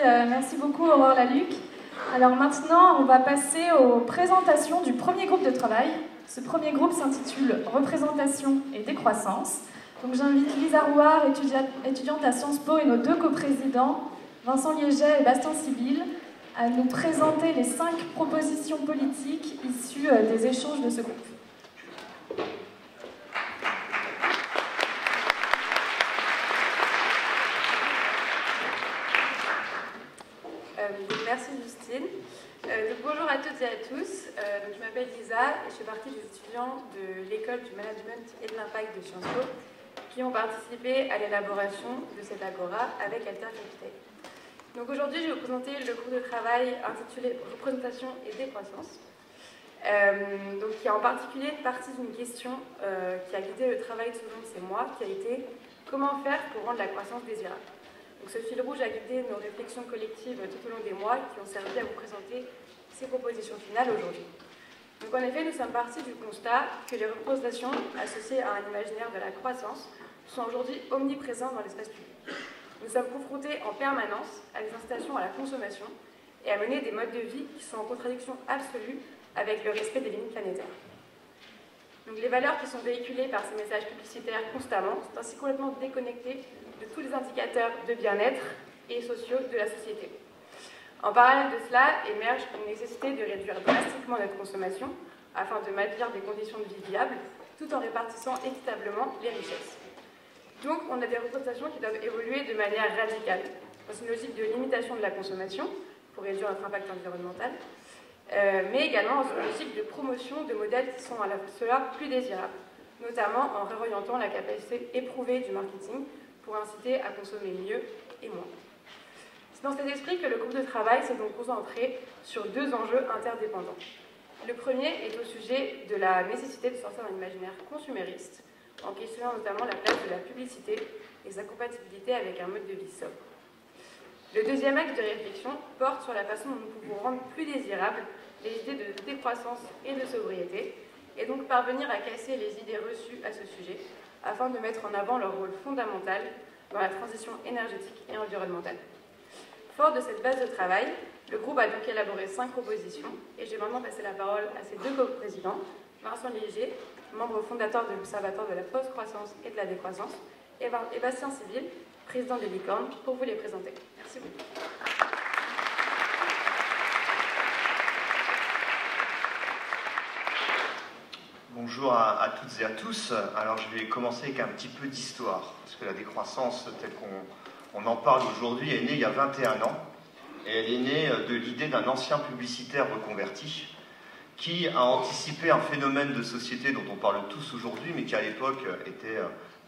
merci beaucoup Aurore Laluc. Alors maintenant, on va passer aux présentations du premier groupe de travail. Ce premier groupe s'intitule « Représentation et décroissance ». Donc j'invite Lisa Rouard, étudiante à Sciences Po, et nos deux coprésidents, Vincent Liéget et Bastien Sibylle, à nous présenter les 5 propositions politiques issues des échanges de ce groupe. Merci Justine. Bonjour à toutes et à tous. Je m'appelle Lisa et je fais partie des étudiants de l'école du management et de l'impact de Sciences Po qui ont participé à l'élaboration de cette agora avec Alter Capital. Donc aujourd'hui, je vais vous présenter le groupe de travail intitulé Représentation et décroissance, qui a en particulier partie d'une question qui a guidé le travail de ce long de ces mois, qui a été comment faire pour rendre la croissance désirable. Donc ce fil rouge a guidé nos réflexions collectives tout au long des mois qui ont servi à vous présenter ces propositions finales aujourd'hui. Donc en effet, nous sommes partis du constat que les représentations associées à un imaginaire de la croissance sont aujourd'hui omniprésentes dans l'espace public. Nous sommes confrontés en permanence à des incitations à la consommation et à mener des modes de vie qui sont en contradiction absolue avec le respect des limites planétaires. Donc les valeurs qui sont véhiculées par ces messages publicitaires constamment sont ainsi complètement déconnectées de tous les indicateurs de bien-être et sociaux de la société. En parallèle de cela, émerge une nécessité de réduire drastiquement notre consommation afin de maintenir des conditions de vie viables tout en répartissant équitablement les richesses. Donc on a des représentations qui doivent évoluer de manière radicale dans une logique de limitation de la consommation pour réduire notre impact environnemental, mais également dans une logique de promotion de modèles qui sont à cela plus désirables, notamment en réorientant la capacité éprouvée du marketing pour inciter à consommer mieux et moins. C'est dans cet esprit que le groupe de travail s'est donc concentré sur 2 enjeux interdépendants. Le premier est au sujet de la nécessité de sortir d'un imaginaire consumériste, en questionnant notamment la place de la publicité et sa compatibilité avec un mode de vie sobre. Le deuxième axe de réflexion porte sur la façon dont nous pouvons rendre plus désirables les idées de décroissance et de sobriété, et donc parvenir à casser les idées reçues à ce sujet, afin de mettre en avant leur rôle fondamental dans la transition énergétique et environnementale. Fort de cette base de travail, le groupe a donc élaboré 5 propositions, et je vais maintenant passer la parole à ses 2 coprésidents, Vincent Liéget, membre fondateur de l'Observatoire de la post-croissance et de la décroissance, et Bastien Sibylle, président de Licorne, pour vous les présenter. Merci beaucoup. Bonjour à toutes et à tous. Alors je vais commencer avec un petit peu d'histoire, parce que la décroissance, telle qu'on en parle aujourd'hui, est née il y a 21 ans, et elle est née de l'idée d'un ancien publicitaire reconverti, qui a anticipé un phénomène de société dont on parle tous aujourd'hui, mais qui à l'époque était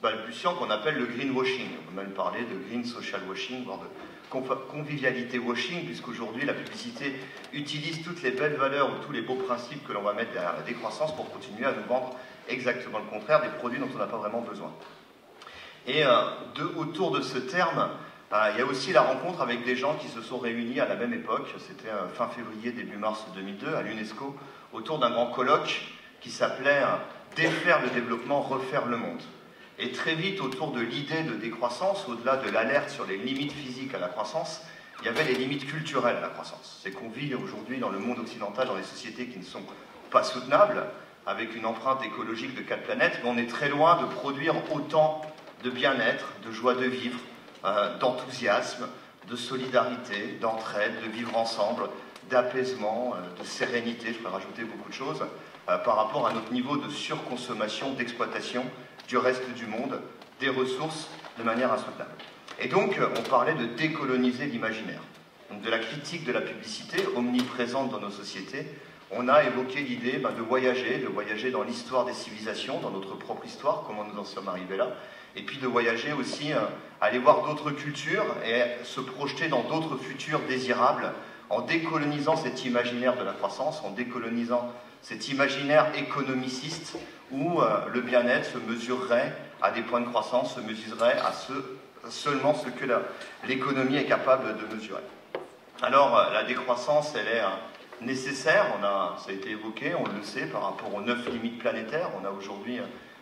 balbutiant, qu'on appelle le greenwashing. On peut même parler de green social washing, voire de convivialité washing, puisqu'aujourd'hui la publicité utilise toutes les belles valeurs ou tous les beaux principes que l'on va mettre derrière la décroissance pour continuer à nous vendre exactement le contraire, des produits dont on n'a pas vraiment besoin. Et autour de ce terme, il y a aussi la rencontre avec des gens qui se sont réunis à la même époque, c'était fin février, début mars 2002, à l'UNESCO, autour d'un grand colloque qui s'appelait « Défaire le développement, refaire le monde ». Et très vite, autour de l'idée de décroissance, au-delà de l'alerte sur les limites physiques à la croissance, il y avait les limites culturelles à la croissance. C'est qu'on vit aujourd'hui dans le monde occidental, dans des sociétés qui ne sont pas soutenables, avec une empreinte écologique de 4 planètes, mais on est très loin de produire autant de bien-être, de joie de vivre, d'enthousiasme, de solidarité, d'entraide, de vivre ensemble, d'apaisement, de sérénité, je peux rajouter beaucoup de choses, par rapport à notre niveau de surconsommation, d'exploitation du reste du monde, des ressources de manière insoutenable. Et donc, on parlait de décoloniser l'imaginaire. Donc, de la critique de la publicité omniprésente dans nos sociétés, on a évoqué l'idée de voyager dans l'histoire des civilisations, dans notre propre histoire, comment nous en sommes arrivés là, et puis de voyager aussi, aller voir d'autres cultures et se projeter dans d'autres futurs désirables, en décolonisant cet imaginaire de la croissance, en décolonisant cet imaginaire économiciste où le bien-être se mesurerait à des points de croissance, se mesurerait à seulement ce que l'économie est capable de mesurer. Alors, la décroissance, elle est nécessaire, ça a été évoqué, on le sait, par rapport aux 9 limites planétaires. On a aujourd'hui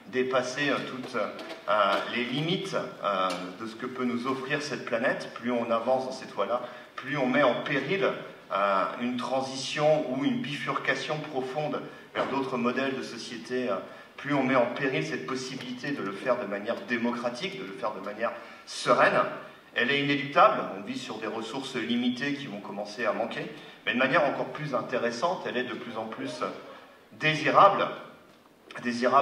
dépassé toutes les limites de ce que peut nous offrir cette planète. Plus on avance dans cette voie-là, plus on met en péril une transition ou une bifurcation profonde vers d'autres modèles de société, plus on met en péril cette possibilité de le faire de manière démocratique, de le faire de manière sereine. Elle est inéluctable, on vit sur des ressources limitées qui vont commencer à manquer, mais de manière encore plus intéressante, elle est de plus en plus désirable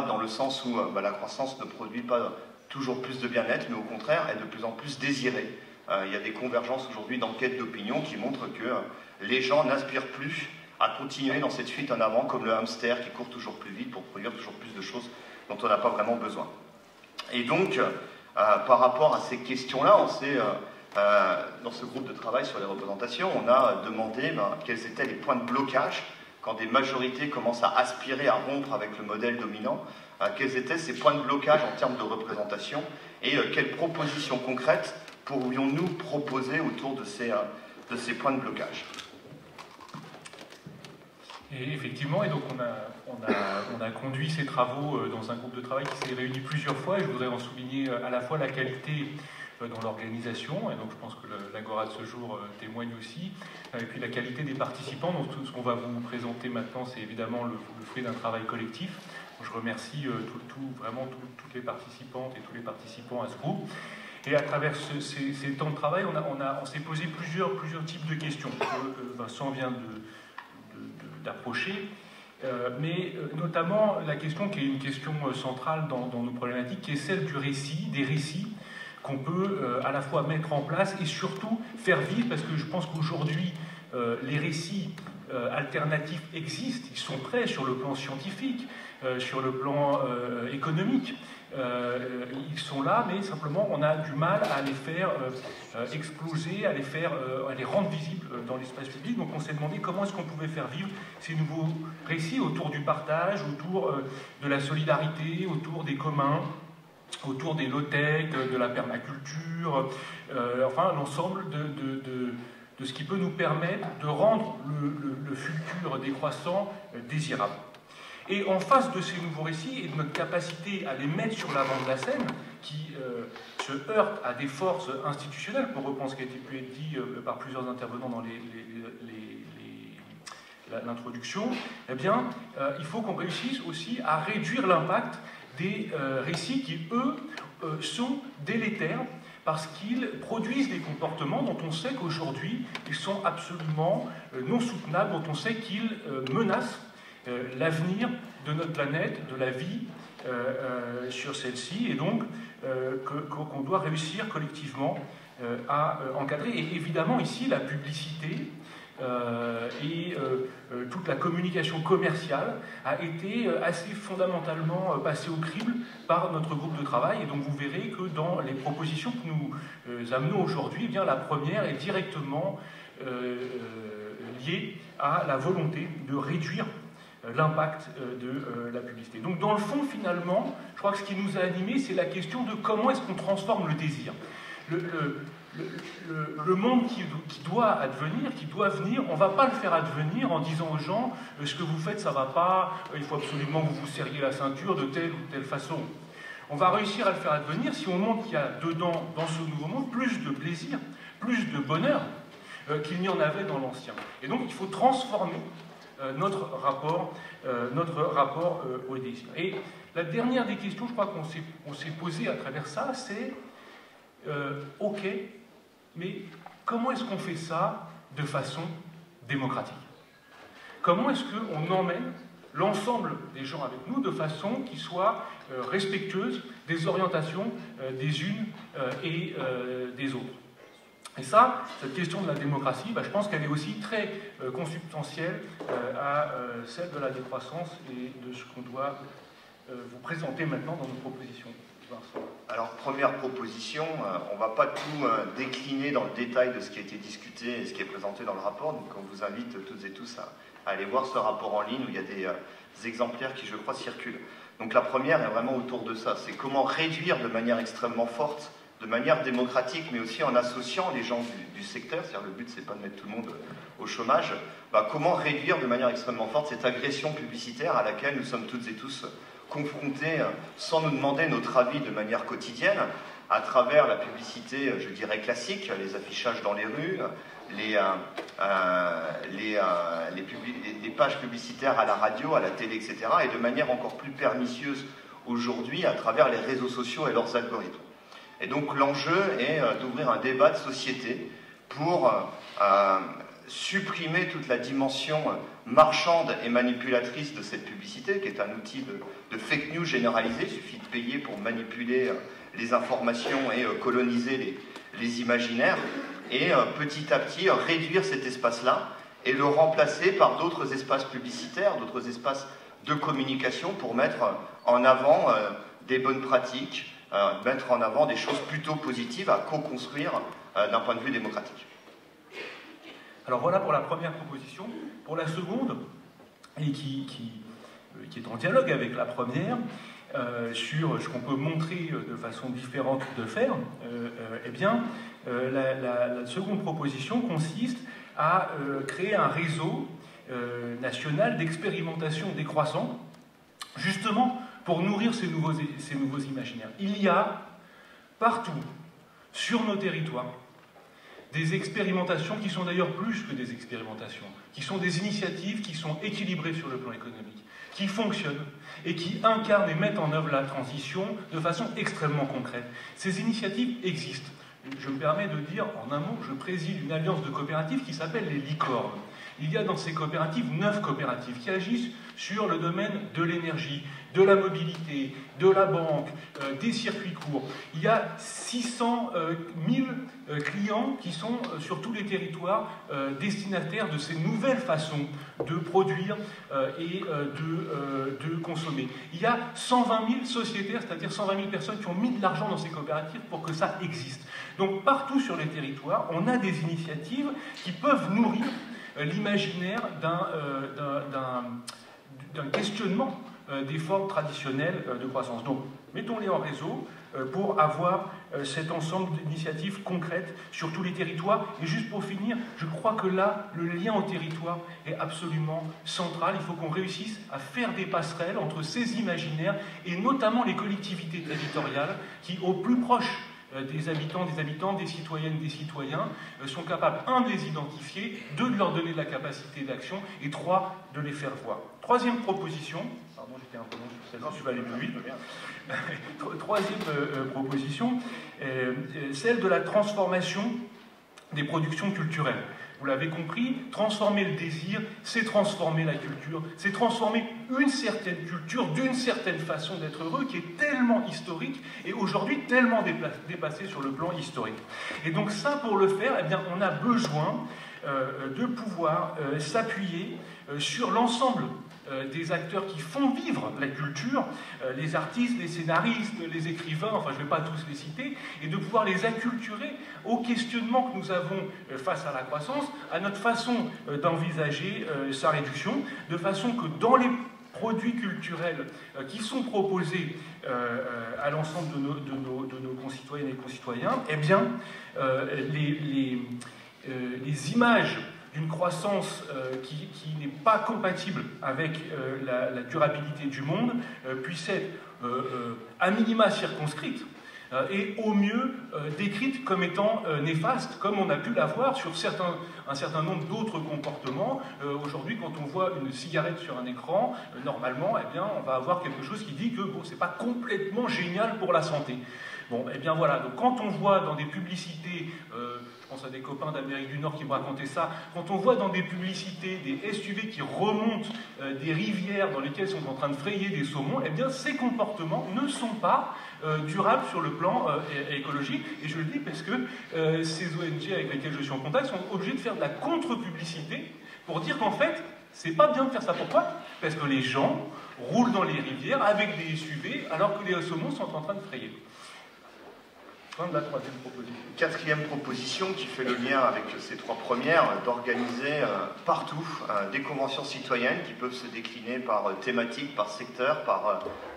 dans le sens où la croissance ne produit pas toujours plus de bien-être, mais au contraire est de plus en plus désirée. Il y a des convergences aujourd'hui d'enquêtes d'opinion qui montrent que les gens n'aspirent plus à continuer dans cette fuite en avant comme le hamster qui court toujours plus vite pour produire toujours plus de choses dont on n'a pas vraiment besoin. Et donc, par rapport à ces questions-là, dans ce groupe de travail sur les représentations, on a demandé quels étaient les points de blocage quand des majorités commencent à aspirer à rompre avec le modèle dominant, quels étaient ces points de blocage en termes de représentation et quelles propositions concrètes pourrions-nous proposer autour de ces points de blocage. Et effectivement, et donc on a conduit ces travaux dans un groupe de travail qui s'est réuni plusieurs fois, et je voudrais en souligner à la fois la qualité dans l'organisation, et donc je pense que l'Agora de ce jour témoigne aussi, et puis la qualité des participants. Donc tout ce qu'on va vous présenter maintenant, c'est évidemment le fruit d'un travail collectif. Donc, je remercie vraiment toutes les participantes et tous les participants à ce groupe. Et à travers ces temps de travail, on s'est posé plusieurs types de questions que Vincent vient d'approcher, mais notamment la question qui est une question centrale dans nos problématiques, qui est celle du récit, des récits qu'on peut à la fois mettre en place et surtout faire vivre, parce que je pense qu'aujourd'hui, les récits alternatifs existent, ils sont prêts sur le plan scientifique, sur le plan économique. Ils sont là, mais simplement on a du mal à les faire exploser, à les rendre visibles dans l'espace public. Donc on s'est demandé comment est-ce qu'on pouvait faire vivre ces nouveaux récits autour du partage, autour de la solidarité, autour des communs, autour des low-tech, de la permaculture, enfin l'ensemble de ce qui peut nous permettre de rendre le futur décroissant désirable. Et en face de ces nouveaux récits et de notre capacité à les mettre sur l'avant de la scène, qui se heurtent à des forces institutionnelles, pour reprendre ce qui a pu être dit par plusieurs intervenants dans l'introduction, eh bien, il faut qu'on réussisse aussi à réduire l'impact des récits qui, eux, sont délétères, parce qu'ils produisent des comportements dont on sait qu'aujourd'hui, ils sont absolument non soutenables, dont on sait qu'ils menacent l'avenir de notre planète, de la vie sur celle-ci, et donc qu'on doit réussir collectivement à encadrer. Et évidemment, ici, la publicité et toute la communication commerciale a été assez fondamentalement passée au crible par notre groupe de travail. Et donc vous verrez que dans les propositions que nous amenons aujourd'hui, eh bien, la première est directement liée à la volonté de réduire l'impact de la publicité. Donc dans le fond, finalement, je crois que ce qui nous a animés, c'est la question de comment est-ce qu'on transforme le désir. Le monde qui doit advenir, qui doit venir, on ne va pas le faire advenir en disant aux gens ce que vous faites, ça ne va pas, il faut absolument que vous vous serriez la ceinture de telle ou telle façon. On va réussir à le faire advenir si on montre qu'il y a dedans, dans ce nouveau monde, plus de plaisir, plus de bonheur qu'il n'y en avait dans l'ancien. Et donc il faut transformer notre rapport au désir. Et la dernière des questions, je crois qu'on s'est posé à travers ça, c'est ok, mais comment est-ce qu'on fait ça de façon démocratique? Comment est-ce qu'on emmène l'ensemble des gens avec nous de façon qui soit respectueuse des orientations des unes et des autres? Et ça, cette question de la démocratie, je pense qu'elle est aussi très consubstantielle à celle de la décroissance et de ce qu'on doit vous présenter maintenant dans nos propositions. Vincent. Alors, première proposition, on ne va pas tout décliner dans le détail de ce qui a été discuté et ce qui est présenté dans le rapport, donc on vous invite toutes et tous à aller voir ce rapport en ligne où il y a des exemplaires qui, je crois, circulent. Donc la première est vraiment autour de ça, c'est comment réduire de manière extrêmement forte, de manière démocratique, mais aussi en associant les gens du secteur, c'est-à-dire le but c'est pas de mettre tout le monde au chômage, comment réduire de manière extrêmement forte cette agression publicitaire à laquelle nous sommes toutes et tous confrontés sans nous demander notre avis de manière quotidienne, à travers la publicité, je dirais classique, les affichages dans les rues, les pages publicitaires à la radio, à la télé, etc., et de manière encore plus pernicieuse aujourd'hui à travers les réseaux sociaux et leurs algorithmes. Et donc l'enjeu est d'ouvrir un débat de société pour supprimer toute la dimension marchande et manipulatrice de cette publicité, qui est un outil de fake news généralisé. Il suffit de payer pour manipuler les informations et coloniser les imaginaires, et petit à petit réduire cet espace-là et le remplacer par d'autres espaces publicitaires, d'autres espaces de communication pour mettre en avant des bonnes pratiques, mettre en avant des choses plutôt positives à co-construire d'un point de vue démocratique. Alors voilà pour la première proposition. Pour la seconde, et qui est en dialogue avec la première, sur ce qu'on peut montrer de façon différente de faire, eh bien, la seconde proposition consiste à créer un réseau national d'expérimentation décroissant, justement pour nourrir ces nouveaux imaginaires. Il y a partout, sur nos territoires, des expérimentations qui sont d'ailleurs plus que des expérimentations, qui sont des initiatives qui sont équilibrées sur le plan économique, qui fonctionnent et qui incarnent et mettent en œuvre la transition de façon extrêmement concrète. Ces initiatives existent. Je me permets de dire, en un mot, je préside une alliance de coopératives qui s'appelle les Licornes. Il y a dans ces coopératives 9 coopératives qui agissent sur le domaine de l'énergie, de la mobilité, de la banque, des circuits courts. Il y a 600 000 clients qui sont sur tous les territoires destinataires de ces nouvelles façons de produire et de consommer. Il y a 120 000 sociétaires, c'est-à-dire 120 000 personnes qui ont mis de l'argent dans ces coopératives pour que ça existe. Donc partout sur les territoires, on a des initiatives qui peuvent nourrir l'imaginaire d'un questionnement des formes traditionnelles de croissance. Donc, mettons-les en réseau pour avoir cet ensemble d'initiatives concrètes sur tous les territoires. Et juste pour finir, je crois que là, le lien au territoire est absolument central. Il faut qu'on réussisse à faire des passerelles entre ces imaginaires et notamment les collectivités territoriales qui, au plus proche des habitants, des citoyennes, des citoyens, sont capables, 1, de les identifier, 2, de leur donner de la capacité d'action, et 3, de les faire voir. Troisième proposition, pardon, j'étais un peu long sur celle-là, je vais aller plus vite. Troisième proposition, celle de la transformation des productions culturelles. Vous l'avez compris, transformer le désir, c'est transformer la culture, c'est transformer une certaine culture d'une certaine façon d'être heureux qui est tellement historique et aujourd'hui tellement dépassée sur le plan historique. Et donc ça, pour le faire, eh bien, on a besoin de pouvoir s'appuyer sur l'ensemble des acteurs qui font vivre la culture, les artistes, les scénaristes, les écrivains, enfin je ne vais pas tous les citer, et de pouvoir les acculturer au questionnement que nous avons face à la croissance, à notre façon d'envisager sa réduction, de façon que dans les produits culturels qui sont proposés à l'ensemble de nos concitoyennes et concitoyens, eh bien, les images d'une croissance qui n'est pas compatible avec la durabilité du monde puisse être à minima circonscrite et au mieux décrite comme étant néfaste, comme on a pu l'avoir sur un certain nombre d'autres comportements. Aujourd'hui, quand on voit une cigarette sur un écran, normalement, eh bien, on va avoir quelque chose qui dit que bon, c'est pas complètement génial pour la santé. Bon, eh bien voilà, donc quand on voit dans des publicités, je pense à des copains d'Amérique du Nord qui me racontaient ça, quand on voit dans des publicités des SUV qui remontent des rivières dans lesquelles sont en train de frayer des saumons, eh bien ces comportements ne sont pas durables sur le plan écologique. Et je le dis parce que ces ONG avec lesquelles je suis en contact sont obligés de faire de la contre-publicité pour dire qu'en fait, c'est pas bien de faire ça. Pourquoi? Parce que les gens roulent dans les rivières avec des SUV alors que les saumons sont en train de frayer. De la troisième proposition. Quatrième proposition qui fait le lien avec ces trois premières, d'organiser partout des conventions citoyennes qui peuvent se décliner par thématique, par secteur,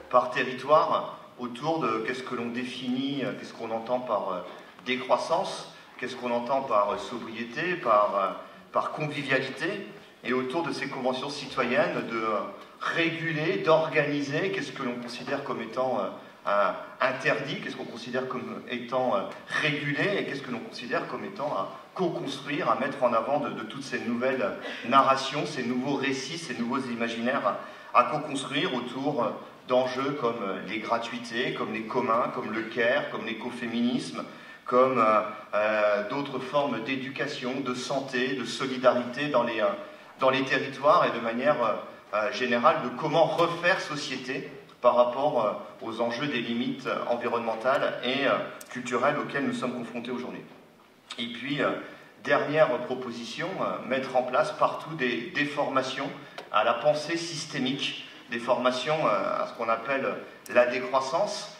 par territoire, autour de qu'est-ce que l'on définit, qu'est-ce qu'on entend par décroissance, qu'est-ce qu'on entend par sobriété, par convivialité, et autour de ces conventions citoyennes de réguler, d'organiser qu'est-ce que l'on considère comme étant interdit, qu'est-ce qu'on considère comme étant régulé et qu'est-ce que l'on considère comme étant à co-construire, à mettre en avant de toutes ces nouvelles narrations, ces nouveaux récits, ces nouveaux imaginaires à co-construire autour d'enjeux comme les gratuités, comme les communs, comme le care, comme l'écoféminisme, comme d'autres formes d'éducation, de santé, de solidarité dans les territoires et de manière générale de comment refaire société par rapport aux enjeux des limites environnementales et culturelles auxquelles nous sommes confrontés aujourd'hui. Et puis, dernière proposition, mettre en place partout des formations à la pensée systémique, des formations à ce qu'on appelle la décroissance,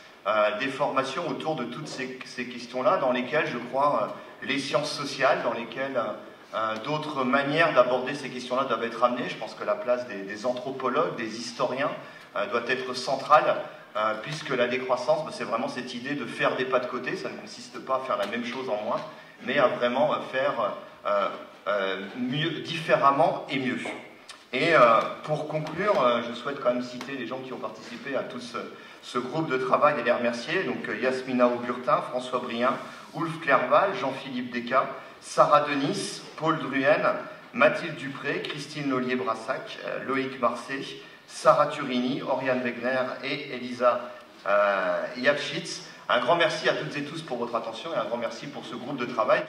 des formations autour de toutes ces questions-là, dans lesquelles, je crois, les sciences sociales, dans lesquelles d'autres manières d'aborder ces questions-là doivent être amenées. Je pense que la place des anthropologues, des historiens, doit être centrale, puisque la décroissance, c'est vraiment cette idée de faire des pas de côté. Ça ne consiste pas à faire la même chose en moins, mais à vraiment faire mieux, différemment et mieux. Et pour conclure, je souhaite quand même citer les gens qui ont participé à tout ce groupe de travail et les remercier. Donc Yasmina Auburtin, François Brien, Oulf Clerval, Jean-Philippe Descas, Sarah Denis, Paul Druhen, Mathilde Dupré, Christine Lollier-Brassac, Loïc Marcet, Sarah Turini, Oriane Wegner et Elisa Yapschitz. Un grand merci à toutes et tous pour votre attention et un grand merci pour ce groupe de travail.